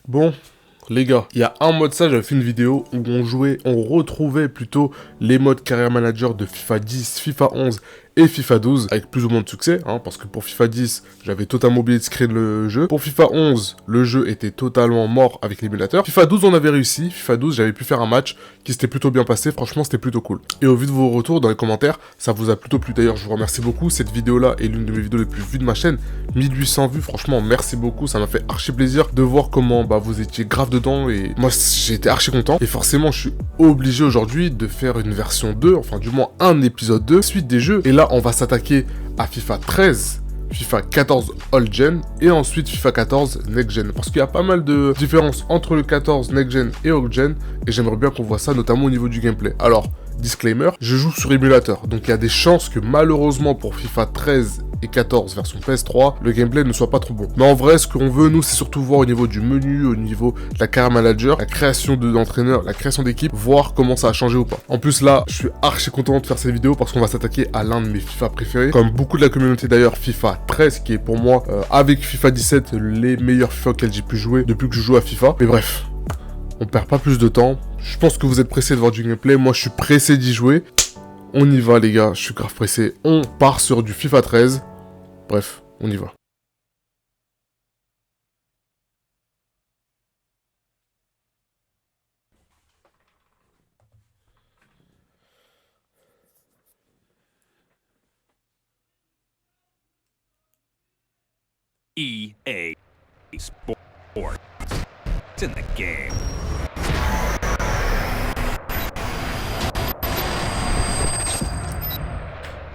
Bon, les gars, il y a un mois de ça, j'avais fait une vidéo où on retrouvait plutôt les modes Career Manager de FIFA 10, FIFA 11 et FIFA 12, avec plus ou moins de succès, parce que pour FIFA 10, j'avais totalement oublié de screen le jeu. Pour FIFA 11, le jeu était totalement mort avec l'émulateur. FIFA 12, on avait réussi. FIFA 12, j'avais pu faire un match qui s'était plutôt bien passé. Franchement, c'était plutôt cool. Et au vu de vos retours dans les commentaires, ça vous a plutôt plu. D'ailleurs, je vous remercie beaucoup. Cette vidéo-là est l'une de mes vidéos les plus vues de ma chaîne. 1800 vues, franchement, merci beaucoup. Ça m'a fait archi plaisir de voir comment vous étiez grave dedans. Et moi, j'ai été archi content. Et forcément, je suis obligé aujourd'hui de faire une version 2, enfin du moins un épisode 2, suite des jeux. Et là, on va s'attaquer à FIFA 13, FIFA 14 Old Gen et ensuite FIFA 14 Next Gen. Parce qu'il y a pas mal de différences entre le 14 Next Gen et Old Gen et j'aimerais bien qu'on voit ça notamment au niveau du gameplay. Alors, disclaimer, je joue sur émulateur, donc il y a des chances que malheureusement pour FIFA 13 et 14 version PS3, le gameplay ne soit pas trop bon. Mais en vrai, ce qu'on veut, nous, c'est surtout voir au niveau du menu, au niveau de la Career Manager, la création d'entraîneur, la création d'équipe, voir comment ça a changé ou pas. En plus, là, je suis archi content de faire cette vidéo parce qu'on va s'attaquer à l'un de mes FIFA préférés. Comme beaucoup de la communauté d'ailleurs, FIFA 13, qui est pour moi, avec FIFA 17, les meilleurs FIFA auxquels j'ai pu jouer depuis que je joue à FIFA. Mais bref, on perd pas plus de temps. Je pense que vous êtes pressés de voir du gameplay. Moi, je suis pressé d'y jouer. On y va, les gars. Je suis grave pressé. On part sur du FIFA 13. Bref, on y va. EA Sports. It's in the game.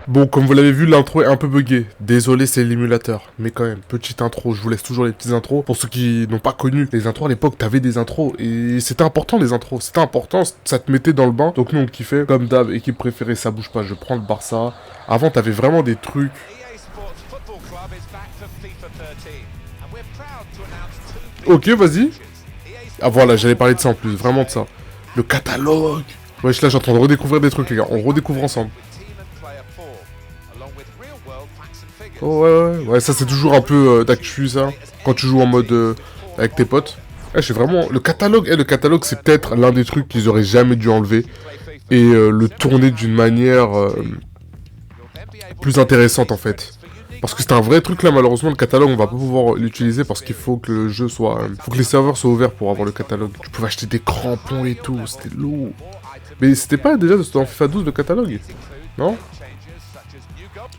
Bon, comme vous l'avez vu, l'intro est un peu buggée. Désolé, c'est l'émulateur. Mais quand même, petite intro. Je vous laisse toujours les petites intros. Pour ceux qui n'ont pas connu les intros à l'époque, t'avais des intros. Et c'était important, les intros. C'était important, ça te mettait dans le bain. Donc nous, on kiffait. Comme d'hab, équipe préférée, ça bouge pas. Je prends le Barça. Avant, t'avais vraiment des trucs. Ok, vas-y. Ah voilà, j'allais parler de ça en plus. Vraiment de ça. Le catalogue. Wesh, là, je suis en train de redécouvrir des trucs, les gars. On redécouvre ensemble. Oh ouais, ça c'est toujours un peu d'actu, ça, quand tu joues en mode avec tes potes. Je suis vraiment... Le catalogue, c'est peut-être l'un des trucs qu'ils auraient jamais dû enlever. Et le tourner d'une manière plus intéressante, en fait. Parce que c'est un vrai truc, là, malheureusement, le catalogue, on va pas pouvoir l'utiliser parce qu'il faut que le jeu soit... faut que les serveurs soient ouverts pour avoir le catalogue. Tu pouvais acheter des crampons et tout, c'était lourd. Mais c'était pas déjà dans FIFA 12 le catalogue? Non?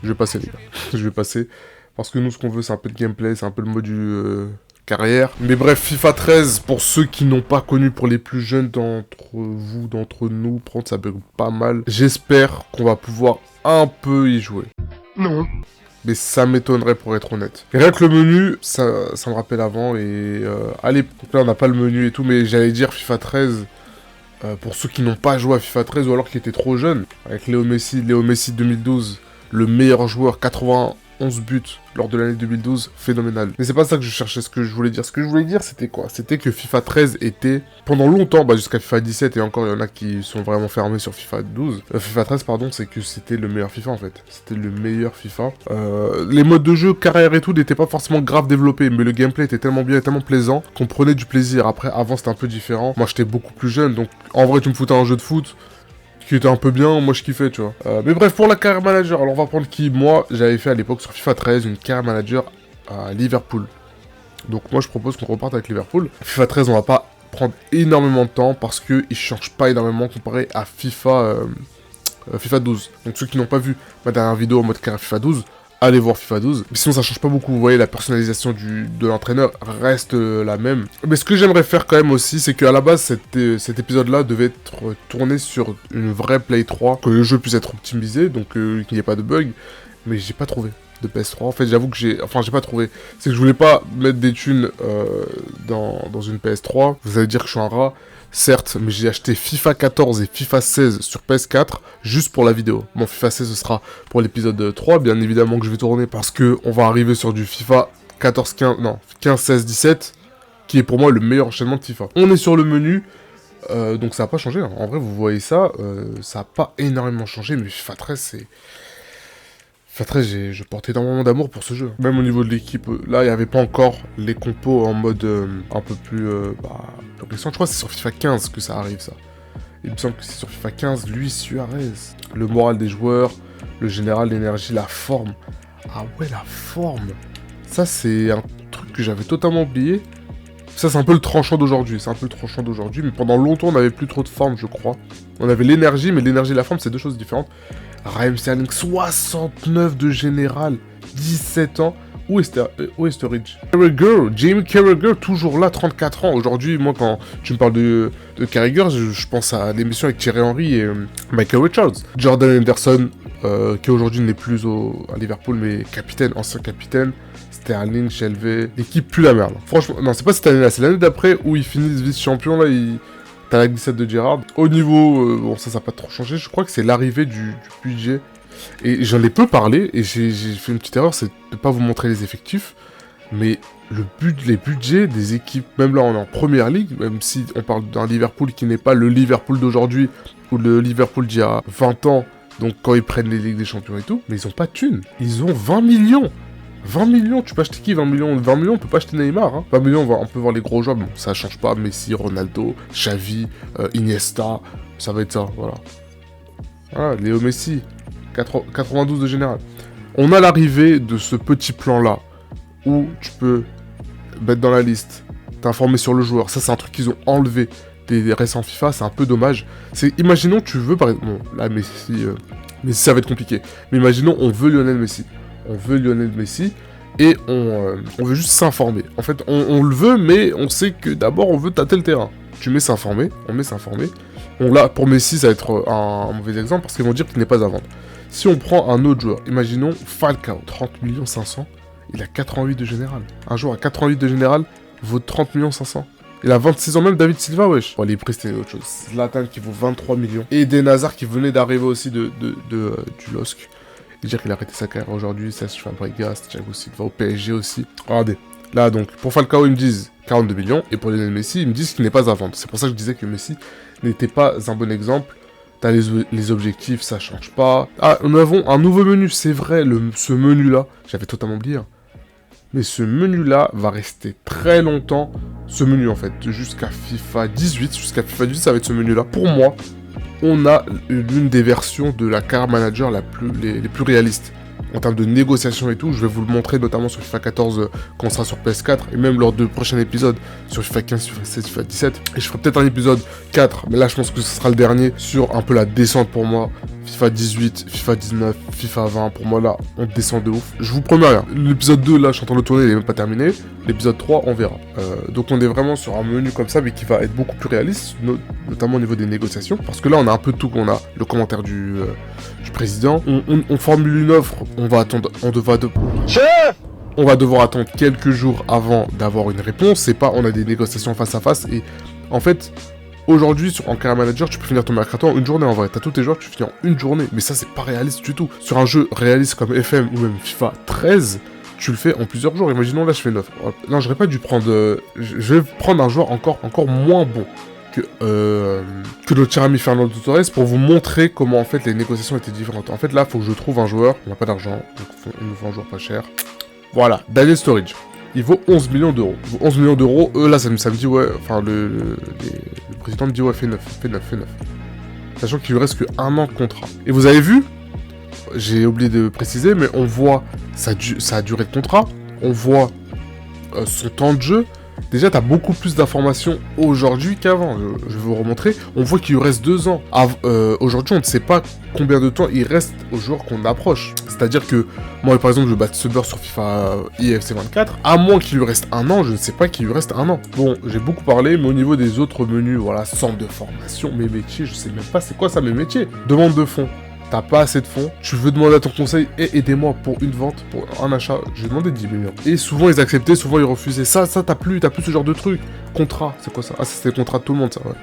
Je vais passer, les gars. Je vais passer. Parce que nous, ce qu'on veut, c'est un peu de gameplay, c'est un peu le mode du carrière. Mais bref, FIFA 13, pour ceux qui n'ont pas connu, pour les plus jeunes d'entre vous, d'entre nous, prendre ça bug pas mal. J'espère qu'on va pouvoir un peu y jouer. Non. Mais ça m'étonnerait pour être honnête. Et rien que le menu, ça me rappelle avant. Et allez, donc là, on n'a pas le menu et tout, mais j'allais dire FIFA 13... pour ceux qui n'ont pas joué à FIFA 13 ou alors qui étaient trop jeunes, avec Léo Messi 2012, le meilleur joueur, 91 buts lors de l'année 2012, phénoménal. Mais c'est pas ça que je cherchais, ce que je voulais dire. Ce que je voulais dire, c'était quoi? C'était que FIFA 13 était, pendant longtemps, jusqu'à FIFA 17, et encore il y en a qui sont vraiment fermés sur FIFA 12, FIFA 13, pardon, c'est que c'était le meilleur FIFA en fait. C'était le meilleur FIFA. Les modes de jeu, carrière et tout, n'étaient pas forcément grave développés, mais le gameplay était tellement bien, tellement plaisant, qu'on prenait du plaisir. Après, avant, c'était un peu différent. Moi, j'étais beaucoup plus jeune, donc en vrai, tu me foutais un jeu de foot, qui était un peu bien, moi je kiffais, tu vois. Mais bref, pour la Career Manager, alors on va prendre qui? Moi, j'avais fait à l'époque sur FIFA 13 une Career Manager à Liverpool. Donc moi je propose qu'on reparte avec Liverpool. FIFA 13, on va pas prendre énormément de temps parce qu'il change pas énormément comparé à FIFA 12. Donc ceux qui n'ont pas vu ma dernière vidéo en mode carrière FIFA 12, allez voir FIFA 12. Mais sinon ça change pas beaucoup, vous voyez, la personnalisation de l'entraîneur reste la même. Mais ce que j'aimerais faire quand même aussi, c'est qu'à la base cet épisode là devait être tourné sur une vraie Play 3, que le jeu puisse être optimisé, donc qu'il n'y ait pas de bug. Mais j'ai pas trouvé de PS3, en fait j'avoue que j'ai pas trouvé. C'est que je voulais pas mettre des thunes dans une PS3, vous allez dire que je suis un rat. Certes, mais j'ai acheté FIFA 14 et FIFA 16 sur PS4 juste pour la vidéo. Bon, FIFA 16 ce sera pour l'épisode 3, bien évidemment que je vais tourner parce que on va arriver sur du FIFA 14, 15, non, 15, 16, 17, qui est pour moi le meilleur enchaînement de FIFA. On est sur le menu, donc ça n'a pas changé. Hein. En vrai, vous voyez ça, ça n'a pas énormément changé, mais FIFA 13, c'est... FIFA 13, je portais énormément d'amour pour ce jeu. Même au niveau de l'équipe, là, il n'y avait pas encore les compos en mode un peu plus récent. Je crois que c'est sur FIFA 15 que ça arrive, ça. Il me semble que c'est sur FIFA 15, Luis Suarez. Le moral des joueurs, le général, l'énergie, la forme. Ah ouais, la forme. Ça, c'est un truc que j'avais totalement oublié. Ça, c'est un peu le tranchant d'aujourd'hui. Mais pendant longtemps, on n'avait plus trop de forme, je crois. On avait l'énergie, mais l'énergie et la forme, c'est deux choses différentes. Raheem Sterling, 69 de général, 17 ans. Où est Sturridge? Jamie Carragher, toujours là, 34 ans. Aujourd'hui, moi, quand tu me parles de Carragher, je pense à l'émission avec Thierry Henry et Michael Richards. Jordan Henderson, qui aujourd'hui n'est plus à Liverpool, mais capitaine, ancien capitaine. Sterling, Shelvey, l'équipe pue la merde. Franchement, non, c'est pas cette année-là, c'est l'année d'après où ils finissent vice-champion, là, t'as la glissade de Gerrard. Au niveau, bon, ça n'a pas trop changé, je crois que c'est l'arrivée du budget. Et j'en ai peu parlé, et j'ai fait une petite erreur, c'est de ne pas vous montrer les effectifs, mais les budgets des équipes, même là on est en première ligue, même si on parle d'un Liverpool qui n'est pas le Liverpool d'aujourd'hui, ou le Liverpool d'il y a 20 ans, donc quand ils prennent les Ligues des Champions et tout, mais ils ont pas de thunes. Ils ont 20 millions 20 millions, tu peux acheter qui 20 millions 20 millions, on peut pas acheter Neymar. Hein. 20 millions, on peut voir les gros joueurs, bon, ça change pas. Messi, Ronaldo, Xavi, Iniesta, ça va être ça, voilà. Voilà, Léo Messi, 92 de général. On a l'arrivée de ce petit plan-là, où tu peux mettre dans la liste, t'informer sur le joueur. Ça, c'est un truc qu'ils ont enlevé des récents FIFA, c'est un peu dommage. Imaginons, tu veux, par exemple, bon, là, Messi, ça va être compliqué. Mais imaginons, on veut Lionel Messi. Et on veut juste s'informer. En fait, on le veut, mais on sait que d'abord, on veut tâter le terrain. Tu mets s'informer, on met s'informer. Là, pour Messi, ça va être un mauvais exemple, parce qu'ils vont dire qu'il n'est pas à vendre. Si on prend un autre joueur, imaginons Falcao, 30 millions 500, il a 88 de général. Un joueur à 88 de général vaut 30 millions 500. Il a 26 ans même, David Silva, wesh. Bon, les prix, c'était autre chose. Zlatan qui vaut 23 millions. Et Eden Hazard qui venait d'arriver aussi du LOSC. Dire qu'il a arrêté sa carrière aujourd'hui, Serge Fabregas, Thiago Silva au PSG aussi. Regardez, là donc, pour Falcao, ils me disent 42 millions, et pour Lionel Messi, ils me disent qu'il n'est pas à vendre. C'est pour ça que je disais que Messi n'était pas un bon exemple. T'as les objectifs, ça change pas. Ah, nous avons un nouveau menu, c'est vrai, ce menu-là, j'avais totalement oublié. Hein. Mais ce menu-là va rester très longtemps, ce menu en fait, jusqu'à FIFA 18. Jusqu'à FIFA 18, ça va être ce menu-là. Pour moi, on a l'une des versions de la Car Manager les plus réalistes. En termes de négociation et tout, je vais vous le montrer notamment sur FIFA 14 quand on sera sur PS4 et même lors de prochains épisodes sur FIFA 15, FIFA 16, FIFA 17. Et je ferai peut-être un épisode 4, mais là je pense que ce sera le dernier sur un peu la descente pour moi. FIFA 18, FIFA 19, FIFA 20, pour moi là, on descend de ouf. Je vous promets rien. L'épisode 2, là, je suis en train de le tourner, il est même pas terminé. L'épisode 3, on verra. Donc on est vraiment sur un menu comme ça, mais qui va être beaucoup plus réaliste, notamment au niveau des négociations. Parce que là, on a un peu tout qu'on a. Le commentaire du président. On formule une offre, on va devoir attendre quelques jours avant d'avoir une réponse. C'est pas, on a des négociations face à face. Et en fait, aujourd'hui, en Career Manager, tu peux finir ton mercato en une journée en vrai. T'as tous tes joueurs, tu finis en une journée. Mais ça, c'est pas réaliste du tout. Sur un jeu réaliste comme FM ou même FIFA 13, tu le fais en plusieurs jours. Imaginons, là, je fais une offre. Non, j'aurais pas dû prendre... je vais prendre un joueur encore moins bon que le cher ami Fernando Torres pour vous montrer comment, en fait, les négociations étaient différentes. En fait, là, il faut que je trouve un joueur. On n'a pas d'argent, donc il nous faut un joueur pas cher. Voilà, Daniel Sturridge. Il vaut 11 millions d'euros. 11 millions d'euros, là, ça me dit, ouais, enfin, le président me dit, ouais, fais 9. Sachant qu'il lui reste que 1 an de contrat. Et vous avez vu, j'ai oublié de préciser, mais on voit sa durée de contrat, on voit son temps de jeu. Déjà, tu as beaucoup plus d'informations aujourd'hui qu'avant. Je vais vous remontrer. On voit qu'il lui reste 2 ans. Aujourd'hui, on ne sait pas combien de temps il reste aux joueurs qu'on approche. C'est-à-dire que moi, par exemple, je bats Subber sur FIFA IFC 24. À moins qu'il lui reste 1 an, je ne sais pas qu'il lui reste 1 an. Bon, j'ai beaucoup parlé, mais au niveau des autres menus, voilà, centre de formation, mes métiers, je sais même pas c'est quoi ça, mes métiers. Demande de fonds. T'as pas assez de fonds, tu veux demander à ton conseil et aidez-moi pour une vente, pour un achat, je vais demander 10 millions. Et souvent ils acceptaient, souvent ils refusaient. Ça t'as plus ce genre de truc. Contrat, c'est quoi ça? Ah, c'était le contrat de tout le monde, ça, ouais.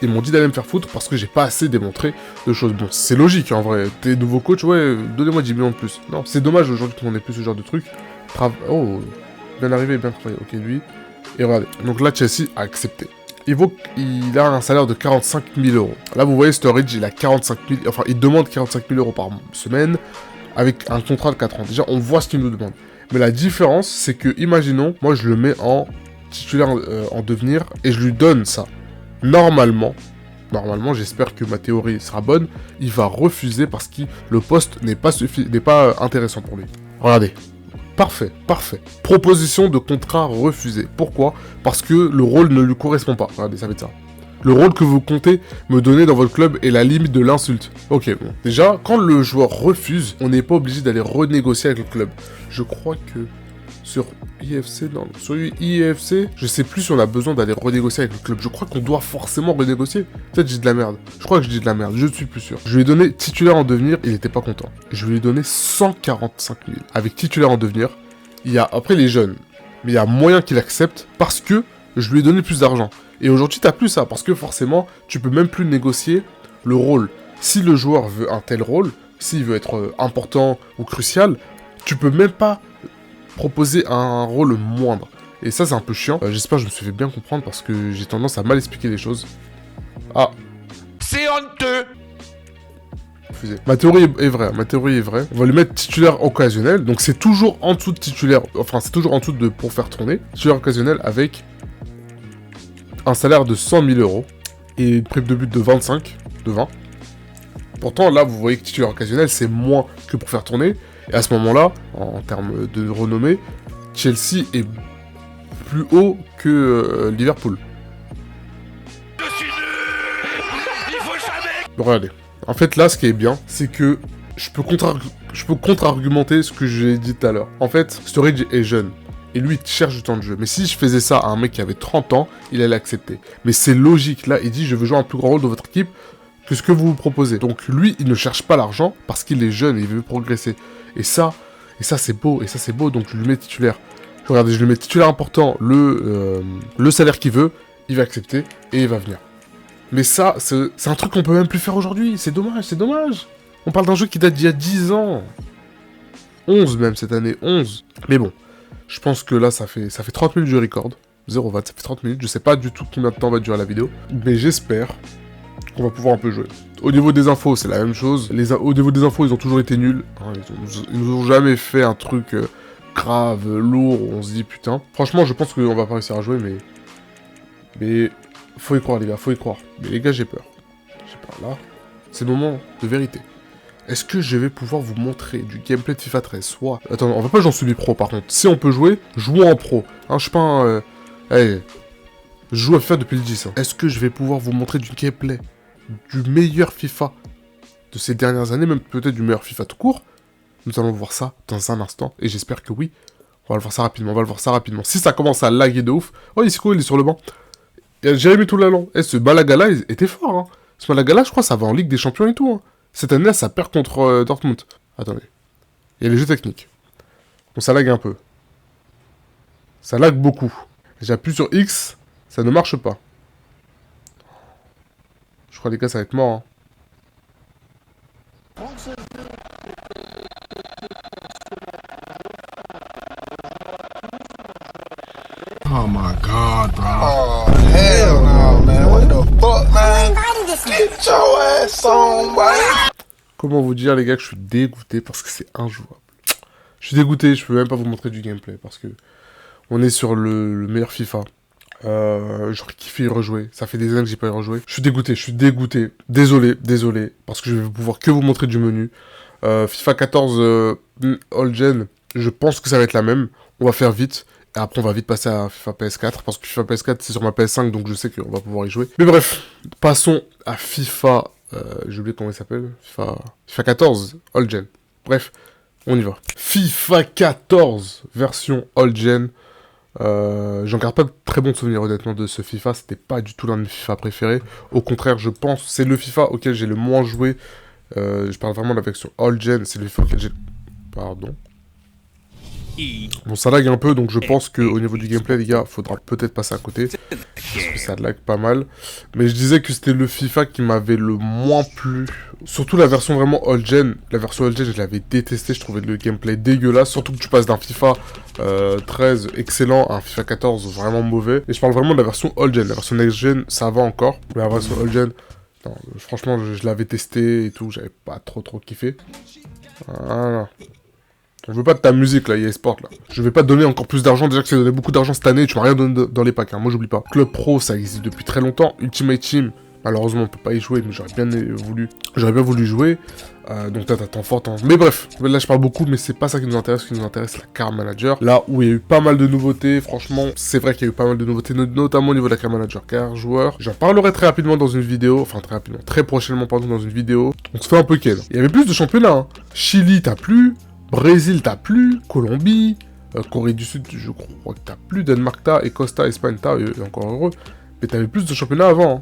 Ils m'ont dit d'aller me faire foutre parce que j'ai pas assez démontré de choses. Bon, c'est logique en vrai. T'es nouveau coach, ouais, donnez-moi 10 millions de plus. Non, c'est dommage aujourd'hui qu'on ait plus ce genre de truc. Oh, bien arrivé, bien travaillé. Ok, lui. Et regardez. Donc là, Chelsea a accepté. Il a un salaire de 45 000 euros. Là, vous voyez, Sturridge, il a 45 000... Enfin, il demande 45 000 euros par semaine. avec un contrat de 4 ans. Déjà, on voit ce qu'il nous demande. Mais la différence, c'est que, imaginons, moi je le mets en titulaire en devenir et je lui donne ça. Normalement, j'espère que ma théorie sera bonne, il va refuser parce que le poste n'est pas intéressant pour lui. Regardez. Parfait. Proposition de contrat refusée. Pourquoi? Parce que le rôle ne lui correspond pas. Regardez, ça va être ça. Le rôle que vous comptez me donner dans votre club est la limite de l'insulte. Ok, bon. Déjà, quand le joueur refuse, on n'est pas obligé d'aller renégocier avec le club. Je crois que sur IFC, je sais plus si on a besoin d'aller renégocier avec le club. Je crois qu'on doit forcément renégocier. Peut-être que je dis de la merde. Je crois que je dis de la merde, je ne suis plus sûr. Je lui ai donné titulaire en devenir, il n'était pas content. Je lui ai donné 145 000. Avec titulaire en devenir, il y a, après les jeunes, mais il y a moyen qu'il accepte parce que je lui ai donné plus d'argent. Et aujourd'hui, t'as plus ça, parce que forcément, tu peux même plus négocier le rôle. Si le joueur veut un tel rôle, s'il veut être important ou crucial, tu peux même pas proposer un rôle moindre. Et ça, c'est un peu chiant. J'espère que je me suis fait bien comprendre, parce que j'ai tendance à mal expliquer les choses. Ah. C'est honteux. Ma théorie est vraie, On va lui mettre titulaire occasionnel, donc c'est toujours en dessous de titulaire, enfin c'est toujours en dessous de pour faire tourner. Titulaire occasionnel avec un salaire de 100 000 € et une prime de but de 20. Pourtant, là, vous voyez que titulaire occasionnel, c'est moins que pour faire tourner. Et à ce moment-là, en termes de renommée, Chelsea est plus haut que Liverpool. Je suis nul. Il faut jamais. Donc, regardez. En fait, là, ce qui est bien, c'est que je peux contre-argumenter ce que j'ai dit tout à l'heure. En fait, Sturridge est jeune. Et lui, il cherche du temps de jeu. Mais si je faisais ça à un mec qui avait 30 ans, il allait accepter. Mais c'est logique. Là, il dit, je veux jouer un plus grand rôle dans votre équipe que ce que vous proposez. Donc lui, il ne cherche pas l'argent parce qu'il est jeune et il veut progresser. Et ça c'est beau. Donc je lui mets titulaire. Regardez, je lui mets titulaire important, le salaire qu'il veut, il va accepter et il va venir. Mais ça, c'est un truc qu'on peut même plus faire aujourd'hui. C'est dommage. On parle d'un jeu qui date d'il y a 10 ans. 11 même cette année, 11. Mais bon. Je pense que là, ça fait 30 minutes que je record. 0,20, ça fait 30 minutes. Je sais pas du tout combien de temps va durer la vidéo. Mais j'espère qu'on va pouvoir un peu jouer. Au niveau des infos, c'est la même chose. Au niveau des infos, ils ont toujours été nuls. Hein, ils nous ont jamais fait un truc grave, lourd, où on se dit putain. Franchement, je pense qu'on va pas réussir à jouer, mais faut y croire, les gars, faut y croire. Mais les gars, j'ai peur. Là, c'est le moment de vérité. Est-ce que je vais pouvoir vous montrer du gameplay de FIFA 13? Soit... Attends, on va pas jouer en semi-pro par contre. Si on peut jouer, jouons en pro. Hein, je suis pas un... Allez, je joue à FIFA depuis le 10. Hein. Est-ce que je vais pouvoir vous montrer du gameplay du meilleur FIFA de ces dernières années, même peut-être du meilleur FIFA tout court? Nous allons voir ça dans un instant, et j'espère que oui. On va le voir ça rapidement, Si ça commence à laguer de ouf... Oh, il est sur le banc. Il y a Jérémy Toulalan. Ce Malagala était fort, hein. Ce Malagala, je crois, ça va en Ligue des Champions et tout, hein. Cette année, ça perd contre Dortmund. Attendez. Il y a les jeux techniques. Bon, ça lag un peu. Ça lag beaucoup. J'appuie sur X, ça ne marche pas. Je crois, les gars, ça va être mort. Hein. Oh my god, bro. Oh, hell no, man. What the fuck, man? Get your ass on, boy. Comment vous dire, les gars, que je suis dégoûté parce que c'est injouable. Je suis dégoûté, je peux même pas vous montrer du gameplay parce que on est sur le meilleur FIFA. J'aurais kiffé y rejouer. Ça fait des années que j'ai pas y rejoué. Je suis dégoûté. Désolé. Parce que je vais pouvoir que vous montrer du menu. FIFA 14 All Gen, je pense que ça va être la même. On va faire vite. Et après, on va vite passer à FIFA PS4, parce que FIFA PS4, c'est sur ma PS5, donc je sais qu'on va pouvoir y jouer. Mais bref, passons à FIFA... j'ai oublié comment il s'appelle. FIFA 14, All Gen. Bref, on y va. FIFA 14, version All Gen. J'en garde pas de très bons souvenirs, honnêtement, de ce FIFA. C'était pas du tout l'un de mes FIFA préférés. Au contraire, je pense c'est le FIFA auquel j'ai le moins joué. Je parle vraiment de la version All Gen. C'est le FIFA auquel j'ai... Pardon. Bon, ça lag un peu, donc je pense qu'au niveau du gameplay, les gars, faudra peut-être passer à côté. Parce que ça lag pas mal. Mais je disais que c'était le FIFA qui m'avait le moins plu. Surtout la version vraiment all-gen. La version all-gen, je l'avais détesté. Je trouvais le gameplay dégueulasse. Surtout que tu passes d'un FIFA 13 excellent à un FIFA 14 vraiment mauvais. Et je parle vraiment de la version all-gen. La version next-gen, ça va encore. Mais la version all-gen, franchement, je l'avais testé et tout. J'avais pas trop kiffé. Voilà. On veut pas de ta musique, là, EA Sport, là. Je vais pas te donner encore plus d'argent. Déjà que tu as donné beaucoup d'argent cette année, tu m'as rien donné dans les packs, hein. Moi, j'oublie pas. Club Pro, ça existe depuis très longtemps. Ultimate Team, malheureusement, on peut pas y jouer, mais j'aurais bien voulu jouer. Donc là, t'attends fort. Mais bref, là, je parle beaucoup, mais c'est pas ça qui nous intéresse. Ce qui nous intéresse, c'est la Car Manager. Là où il y a eu pas mal de nouveautés, franchement, c'est vrai qu'il y a eu pas mal de nouveautés, notamment au niveau de la Car Manager, car joueur. J'en parlerai très rapidement dans une vidéo, enfin très rapidement, très prochainement, pardon, dans une vidéo. On se fait un peu ken. Il y avait plus de championnats, hein. Chili, t'as plus. Brésil, t'as plus. Colombie. Corée du Sud, je crois que t'as plus. Danemark, t'as. Et Costa, Espagne, t'as. Et encore heureux. Mais t'avais plus de championnats avant, hein.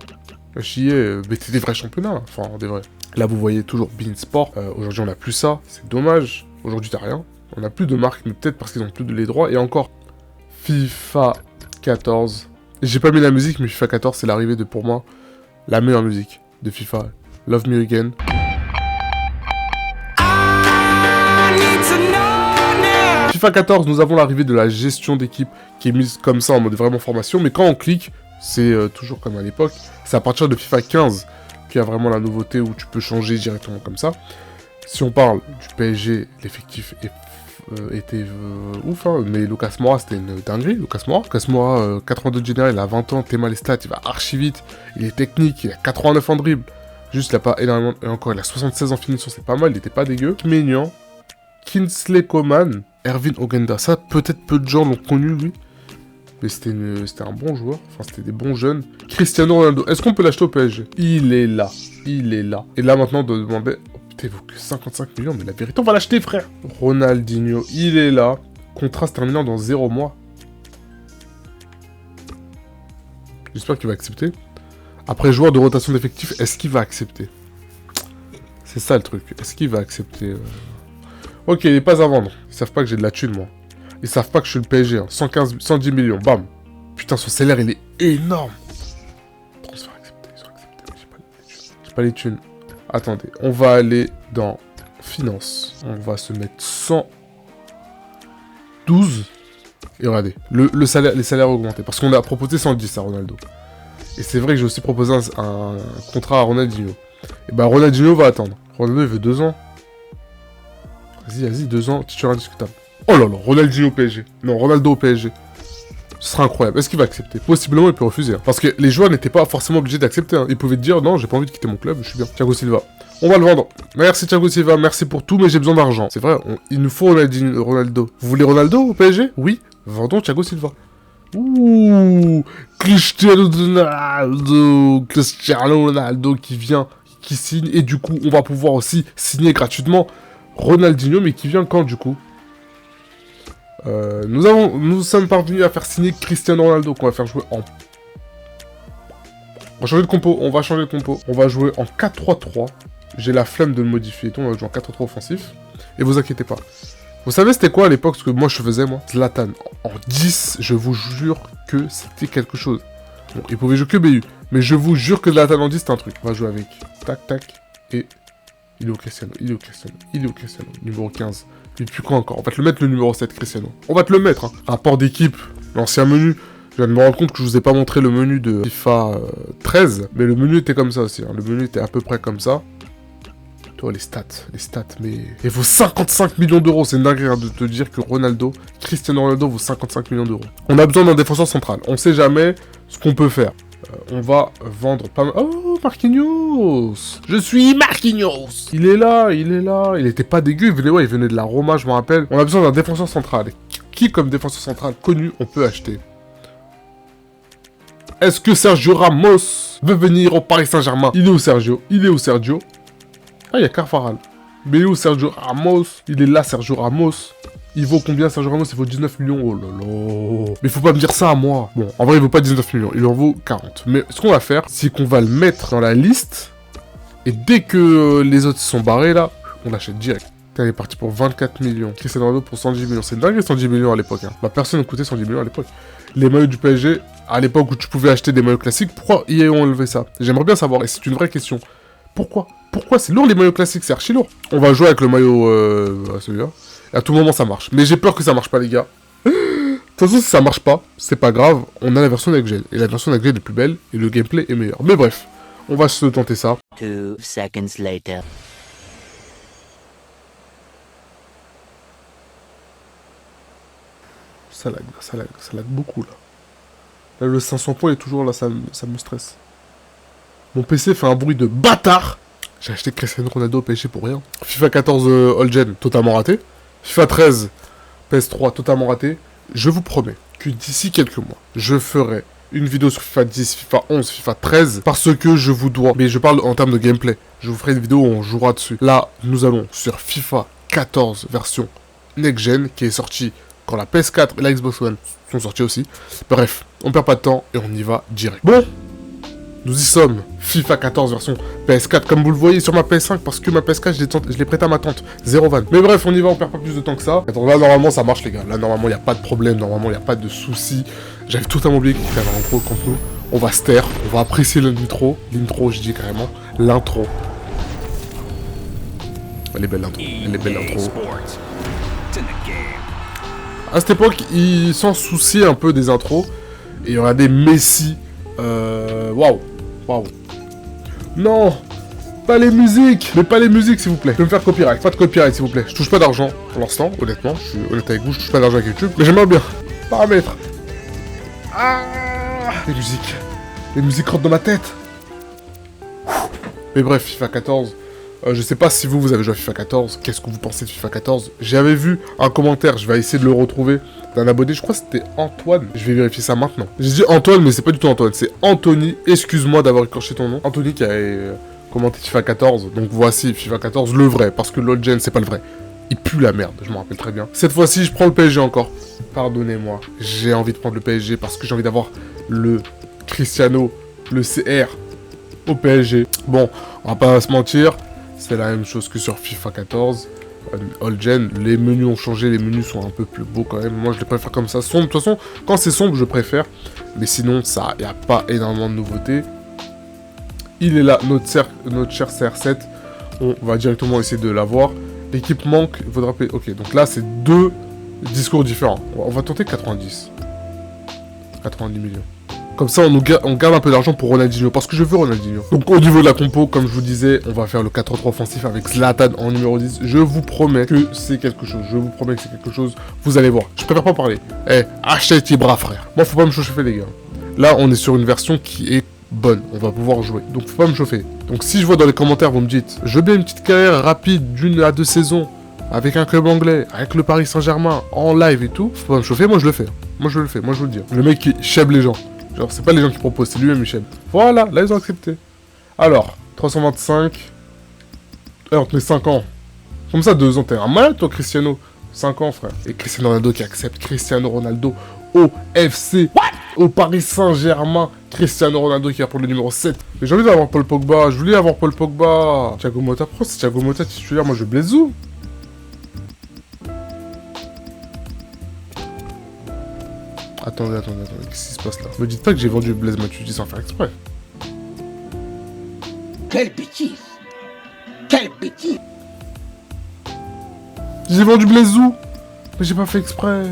Chier, mais c'était des vrais championnats, là. Enfin, des vrais. Là, vous voyez toujours Bein Sport. Aujourd'hui, on n'a plus ça. C'est dommage. Aujourd'hui, t'as rien. On n'a plus de marque, mais peut-être parce qu'ils ont plus de les droits. Et encore, FIFA 14. J'ai pas mis la musique, mais FIFA 14, c'est l'arrivée de, pour moi, la meilleure musique de FIFA. Love Me Again. FIFA 14, nous avons l'arrivée de la gestion d'équipe qui est mise comme ça en mode vraiment formation. Mais quand on clique, c'est toujours comme à l'époque. C'est à partir de FIFA 15 qu'il y a vraiment la nouveauté où tu peux changer directement comme ça. Si on parle du PSG, l'effectif était ouf, hein, mais Lucas Moura, c'était une dinguerie. Lucas Moura, 82 de général, il a 20 ans, t'es mal les stats, il va archi vite, il est technique, il a 89 ans de dribble. Juste, il a pas énormément, et encore, il a 76 en finition, c'est pas mal, il était pas dégueu. Maignan, Kingsley Coman, Ervin Ogenda, ça, peut-être peu de gens l'ont connu, lui. Mais c'était un bon joueur, enfin c'était des bons jeunes. Cristiano Ronaldo, est-ce qu'on peut l'acheter au PSG? Il est là, il est là. Et là maintenant, on doit demander, oh putain, il vaut que 55 millions, mais la vérité, on va l'acheter, frère. Ronaldinho, il est là. Contrat se terminant dans 0 mois. J'espère qu'il va accepter. Après, joueur de rotation d'effectifs, est-ce qu'il va accepter? C'est ça le truc, est-ce qu'il va accepter Ok, il n'est pas à vendre. Ils savent pas que j'ai de la thune, moi. Ils savent pas que je suis le PSG, hein. 110 millions, bam. Putain, son salaire, il est énorme. Transfert accepté, ils ont accepté, mais j'ai pas les thunes. Attendez, on va aller dans finance. On va se mettre 112. Et regardez, les salaires ont augmenté. Parce qu'on a proposé 110 à Ronaldo. Et c'est vrai que j'ai aussi proposé un contrat à Ronaldinho. Et bah Ronaldinho va attendre. Ronaldo, il veut 2 ans. Vas-y, 2 ans, titulaire indiscutable. Oh là là, Ronaldinho au PSG. Non, Ronaldo au PSG. Ce sera incroyable. Est-ce qu'il va accepter? Possiblement, il peut refuser. Hein. Parce que les joueurs n'étaient pas forcément obligés d'accepter. Hein. Ils pouvaient te dire, non, j'ai pas envie de quitter mon club, je suis bien. Thiago Silva. On va le vendre. Merci Thiago Silva, merci pour tout, mais j'ai besoin d'argent. C'est vrai, il nous faut Ronaldo. Vous voulez Ronaldo au PSG? Oui. Vendons Thiago Silva. Ouh, Cristiano Ronaldo qui vient, qui signe. Et du coup, on va pouvoir aussi signer gratuitement Ronaldinho, mais qui vient quand du coup? Nous sommes parvenus à faire signer Cristiano Ronaldo qu'on va faire jouer en... On va changer de compo, on va jouer en 4-3-3. J'ai la flemme de le modifier, on va jouer en 4-3-3 offensif. Et vous inquiétez pas. Vous savez c'était quoi à l'époque ce que moi je faisais moi? Zlatan en 10, je vous jure que c'était quelque chose. Bon, il pouvait jouer que BU, mais je vous jure que Zlatan en 10 c'était un truc. On va jouer avec tac tac et... Il est où Cristiano? Numéro 15. Et puis quoi encore? On va te le mettre le numéro 7, Cristiano. On va te le mettre, hein. Rapport d'équipe, l'ancien menu. Je viens de me rendre compte que je vous ai pas montré le menu de FIFA 13. Mais le menu était comme ça aussi, hein. Le menu était à peu près comme ça. Toi, les stats, mais... Il vaut 55 millions d'euros. C'est une dinguerie hein, de te dire que Cristiano Ronaldo vaut 55 millions d'euros. On a besoin d'un défenseur central. On sait jamais ce qu'on peut faire. On va vendre pas mal... Oh, Marquinhos! Je suis Marquinhos! Il est là. Il était pas dégueu, il venait de la Roma, je me rappelle. On a besoin d'un défenseur central. Qui, comme défenseur central connu, on peut acheter? Est-ce que Sergio Ramos veut venir au Paris Saint-Germain? Il est où, Sergio? Ah, il y a Carvajal. Mais il est où, Sergio Ramos? Il est là, Sergio Ramos. Il vaut combien, Sergio Ramos? Il vaut 19 millions. Oh là là. Mais faut pas me dire ça à moi. Bon, en vrai, il vaut pas 19 millions. Il en vaut 40. Mais ce qu'on va faire, c'est qu'on va le mettre dans la liste. Et dès que les autres sont barrés, là, on l'achète direct. Putain, il est parti pour 24 millions. Cristiano Ronaldo pour 110 millions. C'est dingue, 110 millions à l'époque. Hein. Bah, personne ne coûtait 110 millions à l'époque. Les maillots du PSG, à l'époque où tu pouvais acheter des maillots classiques, pourquoi ils ont enlevé ça? J'aimerais bien savoir. Et c'est une vraie question. Pourquoi c'est lourd les maillots classiques, c'est archi lourd. On va jouer avec le maillot celui-là. À tout moment ça marche. Mais j'ai peur que ça marche pas les gars. De toute façon si ça marche pas, c'est pas grave. On a la version next gen. Et la version next gen est plus belle. Et le gameplay est meilleur. Mais bref, on va se tenter ça. 2 seconds later. ça lag beaucoup, là. Là, le 500 points est toujours là, ça me stresse. Mon PC fait un bruit de bâtard. J'ai acheté Cristiano Ronaldo au PSG pour rien. FIFA 14 All Gen, totalement raté. FIFA 13 PS3, totalement raté. Je vous promets que d'ici quelques mois, je ferai une vidéo sur FIFA 10, FIFA 11, FIFA 13, parce que je vous dois. Mais je parle en termes de gameplay. Je vous ferai une vidéo où on jouera dessus. Là, nous allons sur FIFA 14 version Next Gen, qui est sortie quand la PS4 et la Xbox One sont sortis aussi. Bref, on perd pas de temps et on y va direct. Bon, nous y sommes. FIFA 14 version PS4, comme vous le voyez sur ma PS5, parce que ma PS4, je l'ai prêtée à ma tante. 0 van. Mais bref, on y va, on perd pas plus de temps que ça. Attends, là, normalement, ça marche, les gars. Là, normalement, il n'y a pas de problème. Normalement, il n'y a pas de soucis. J'avais totalement oublié qu'il y avait un intro contre nous. On va se taire. On va apprécier l'intro. L'intro, je dis carrément. L'intro. Elle est belle, l'intro. Elle est belle, l'intro. À cette époque, ils s'en souciaient un peu des intros. Et il y aura des Messi. Waouh. Waouh. Non. Pas les musiques. Mais pas les musiques, s'il vous plaît. Je vais me faire copyright. Pas de copyright, s'il vous plaît. Je touche pas d'argent pour l'instant, honnêtement. Je suis honnête avec vous, je touche pas d'argent avec YouTube. Mais j'aimerais bien. Paramètres. Ah. Les musiques. Les musiques rentrent dans ma tête. Mais bref, FIFA 14. Je sais pas si vous avez joué à FIFA 14. Qu'est-ce que vous pensez de FIFA 14? J'avais vu un commentaire, je vais essayer de le retrouver, d'un abonné, je crois que c'était Antoine. Je vais vérifier ça maintenant. J'ai dit Antoine, mais c'est pas du tout Antoine, c'est Anthony. Excuse-moi d'avoir écorché ton nom. Anthony qui a commenté FIFA 14. Donc voici FIFA 14, le vrai, parce que l'old gen, c'est pas le vrai. Il pue la merde, je m'en rappelle très bien. Cette fois-ci, je prends le PSG encore. Pardonnez-moi, j'ai envie de prendre le PSG parce que j'ai envie d'avoir le Cristiano, le CR au PSG. Bon, on va pas se mentir. C'est la même chose que sur FIFA 14, All Gen. Les menus ont changé, les menus sont un peu plus beaux quand même. Moi, je les préfère comme ça, sombre. De toute façon, quand c'est sombre, je préfère. Mais sinon, ça, il n'y a pas énormément de nouveautés. Il est là, notre cher CR7. On va directement essayer de l'avoir. L'équipe manque, il faudra payer. Ok, donc là, c'est deux discours différents. On va tenter 90. 90 millions. Comme ça, on garde un peu d'argent pour Ronaldinho, parce que je veux Ronaldinho. Donc, au niveau de la compo, comme je vous disais, on va faire le 4-3 offensif avec Zlatan en numéro 10. Je vous promets que c'est quelque chose. Je vous promets que c'est quelque chose. Vous allez voir. Je préfère pas parler. Eh, achetez tes bras, frère. Moi, faut pas me chauffer, les gars. Là, on est sur une version qui est bonne. On va pouvoir jouer. Donc, faut pas me chauffer. Donc, si je vois dans les commentaires, vous me dites, je veux bien une petite carrière rapide d'1 à 2 saisons, avec un club anglais, avec le Paris Saint-Germain, en live et tout, faut pas me chauffer. Moi, je le fais. Moi, je le fais. Moi, je vous le dis. Le mec qui chèbe les gens. Genre, c'est pas les gens qui proposent, c'est lui-même, Michel. Voilà, là, ils ont accepté. Alors, 325. On te met 5 ans. Comme ça, 2 ans, t'es un malade, toi, Cristiano. 5 ans, frère. Et Cristiano Ronaldo qui accepte Cristiano Ronaldo au FC. Au Paris Saint-Germain. Cristiano Ronaldo qui va pour le numéro 7. Mais j'ai envie d'avoir Paul Pogba. Je voulais avoir Paul Pogba. Thiago Motta, pourquoi c'est Thiago Motta titulaire? Moi, je Blaise où? Attendez, qu'est-ce qui se passe là? Me dites pas que j'ai vendu Blaise Matuidi sans faire exprès. Quelle bêtise! Quelle bêtise! J'ai vendu Blaise où? Mais j'ai pas fait exprès.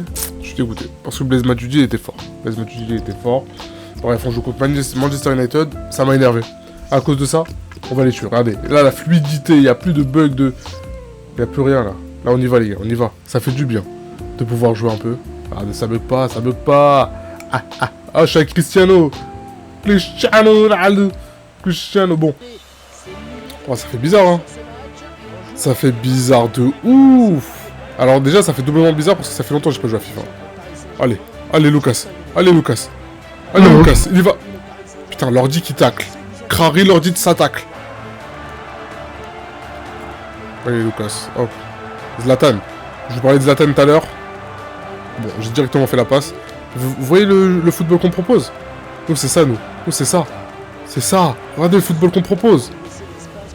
Je suis dégoûté, parce que Blaise Matuidi était fort. Blaise Matuidi était fort. Bref, on joue contre Manchester United, ça m'a énervé. À cause de ça, on va les tuer. Regardez, là la fluidité, il n'y a plus de bugs de... Il n'y a plus rien là. Là on y va les gars, on y va. Ça fait du bien de pouvoir jouer un peu. Ah, mais ça bug pas, ça bug pas. Ah, je suis avec Cristiano. Cristiano, bon. Oh, ça fait bizarre, hein. Ça fait bizarre de ouf. Alors déjà, ça fait doublement bizarre parce que ça fait longtemps que j'ai pas joué à FIFA. Allez, Lucas. Allez, Lucas, il y va. Putain, l'ordi qui tacle. Crary, l'ordi de sa tacle. Allez, Lucas, hop. Zlatan. Je vous parlais de Zlatan tout à l'heure. Bon, j'ai directement fait la passe. Vous voyez le football qu'on propose? Nous, c'est ça, nous. Nous, c'est ça. C'est ça. Regardez le football qu'on propose.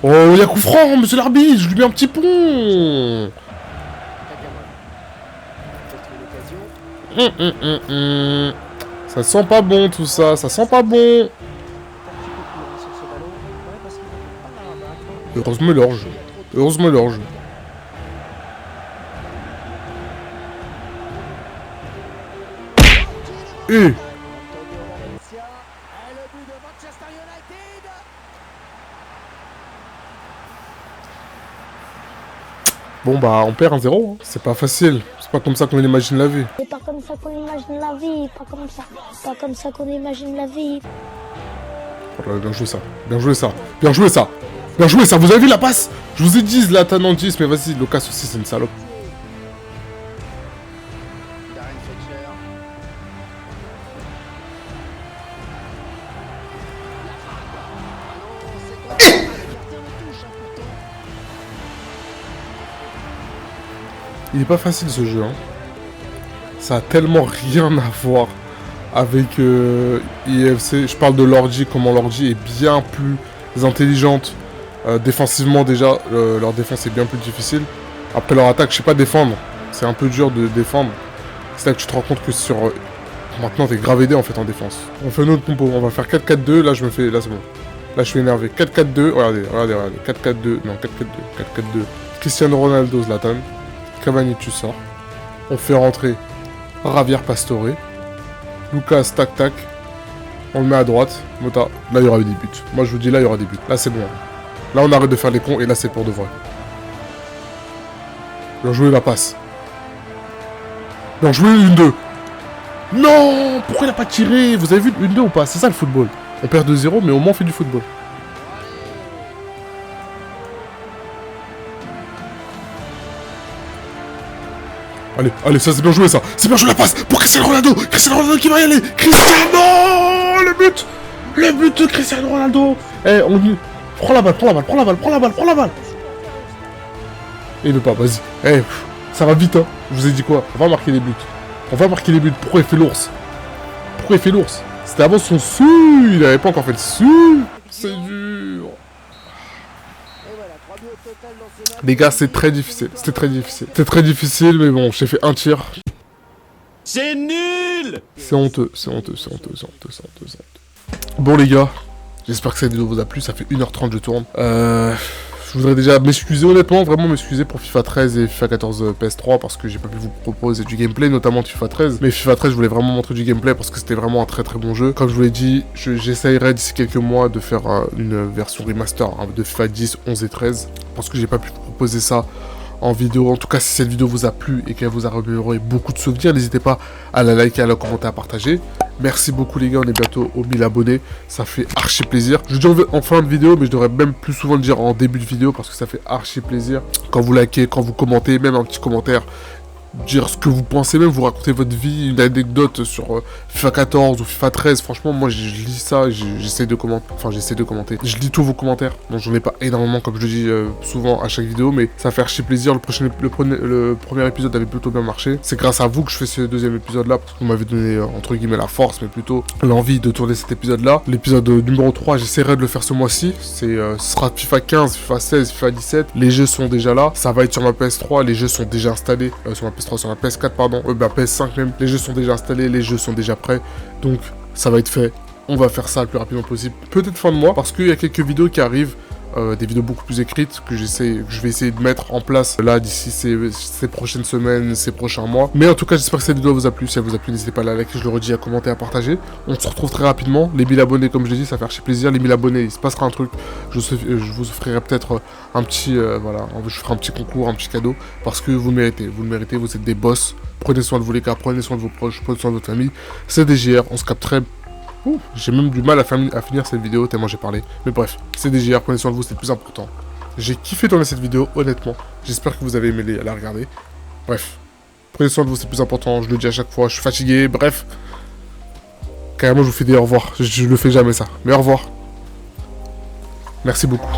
Oh, il y a coup franc, monsieur l'arbitre. Je lui mets un petit pont. Ça sent pas bon, tout ça. Ça sent pas bon. Heureusement, l'orge. Heureusement, l'orge. Et... Bon bah on perd 1-0, hein. C'est pas facile, c'est pas comme ça qu'on imagine la vie. C'est pas comme ça qu'on imagine la vie, pas comme ça. Pas comme ça qu'on imagine la vie. Oh là, bien joué ça, bien joué ça, bien joué ça, bien joué ça, vous avez vu la passe? Je vous ai dit Zlatan en 10, mais vas-y, Lucas aussi c'est une salope. Il est pas facile ce jeu, hein. Ça a tellement rien à voir avec IFC. Je parle de l'ordi, comment l'ordi est bien plus intelligente. Défensivement déjà, leur défense est bien plus difficile. Après leur attaque, je sais pas défendre. C'est un peu dur de défendre. C'est là que tu te rends compte que sur... maintenant t'es grave aidé en fait en défense. On fait une autre compo, on va faire 4-4-2, là je me fais... Là c'est bon. Là je suis énervé. 4-4-2, regardez. 4-4-2, non 4-4-2, 4-4-2. Cristiano Ronaldo, Zlatan. Cavani, tu sors. On fait rentrer Javier Pastore. Lucas, tac tac. On le met à droite. Mota, là il y aura des buts. Moi je vous dis là il y aura des buts. Là c'est bon. Là on arrête de faire les cons et là c'est pour de vrai. Bien joué la passe. Bien joué une 2. Non, pourquoi il a pas tiré? Vous avez vu une 2 ou pas? C'est ça le football. On perd 2-0 mais au moins on fait du football. Allez, allez, ça c'est bien joué ça. C'est bien joué la passe pour Cristiano Ronaldo. Cristiano Ronaldo qui va y aller. Cristiano, le but. Le but de Cristiano Ronaldo. Eh, on y... Prends la balle, prends la balle, prends la balle, prends la balle, prends la balle. Et il veut pas, vas-y. Eh, ça va vite, hein. Je vous ai dit quoi? On va marquer les buts. On va marquer les buts. Pourquoi il fait l'ours? Pourquoi il fait l'ours? C'était avant son su. Il avait pas encore fait le su. C'est dur. Les gars, c'est très difficile. C'était très difficile. C'était très difficile, mais bon, j'ai fait un tir. C'est nul! C'est honteux, c'est honteux, c'est honteux, c'est honteux, c'est honteux, c'est honteux. Bon les gars, j'espère que cette vidéo vous a plu, ça fait 1h30 que je tourne. Je voudrais déjà m'excuser, honnêtement, vraiment m'excuser pour FIFA 13 et FIFA 14 PS3 parce que j'ai pas pu vous proposer du gameplay, notamment de FIFA 13. Mais FIFA 13, je voulais vraiment montrer du gameplay parce que c'était vraiment un très très bon jeu. Comme je vous l'ai dit, j'essayerai d'ici quelques mois de faire une version remaster hein, de FIFA 10, 11 et 13 parce que j'ai pas pu vous proposer ça en vidéo. En tout cas, si cette vidéo vous a plu et qu'elle vous a remémoré beaucoup de souvenirs, n'hésitez pas à la liker, à la commenter, à partager. Merci beaucoup les gars, on est bientôt aux 1000 abonnés, ça fait archi plaisir. Je le dis en fin de vidéo, mais je devrais même plus souvent le dire en début de vidéo parce que ça fait archi plaisir. Quand vous likez, quand vous commentez, même un petit commentaire, dire ce que vous pensez, même vous raconter votre vie, une anecdote sur FIFA 14 ou FIFA 13. Franchement, moi je lis ça, j'essaie de commenter. Enfin, j'essaie de commenter. Je lis tous vos commentaires. Donc j'en ai pas énormément, comme je le dis souvent à chaque vidéo, mais ça fait archi plaisir. Le premier épisode avait plutôt bien marché. C'est grâce à vous que je fais ce deuxième épisode là, parce que vous m'avez donné entre guillemets la force, mais plutôt l'envie de tourner cet épisode là. L'épisode numéro 3, j'essaierai de le faire ce mois-ci. Ce sera FIFA 15, FIFA 16, FIFA 17. Les jeux sont déjà là. Ça va être sur ma PS3. Les jeux sont déjà installés sur ma PS3, sur la PS4 pardon, PS5 même, les jeux sont déjà installés, les jeux sont déjà prêts, donc ça va être fait, on va faire ça le plus rapidement possible, peut-être fin de mois, parce qu'il y a quelques vidéos qui arrivent, des vidéos beaucoup plus écrites, que je vais essayer de mettre en place là d'ici ces prochaines semaines, ces prochains mois, mais en tout cas j'espère que cette vidéo vous a plu, si elle vous a plu n'hésitez pas à la liker, je le redis, à commenter, à partager, on se retrouve très rapidement, les 1000 abonnés comme je l'ai dit, ça fait archi plaisir, les 1000 abonnés, il se passera un truc, je vous offrirai peut-être un petit, voilà, je ferai un petit concours, un petit cadeau, parce que vous le méritez, vous êtes des boss, prenez soin de vous les gars, prenez soin de vos proches, prenez soin de votre famille, c'est DGR, on se capte très... J'ai même du mal à finir cette vidéo tellement j'ai parlé. Mais bref, c'est DGR, prenez soin de vous, c'est le plus important. J'ai kiffé tourner cette vidéo, honnêtement. J'espère que vous avez aimé la regarder. Bref, prenez soin de vous, c'est le plus important. Je le dis à chaque fois, je suis fatigué, bref. Carrément, je vous fais des au revoir. Je le fais jamais ça. Mais au revoir. Merci beaucoup.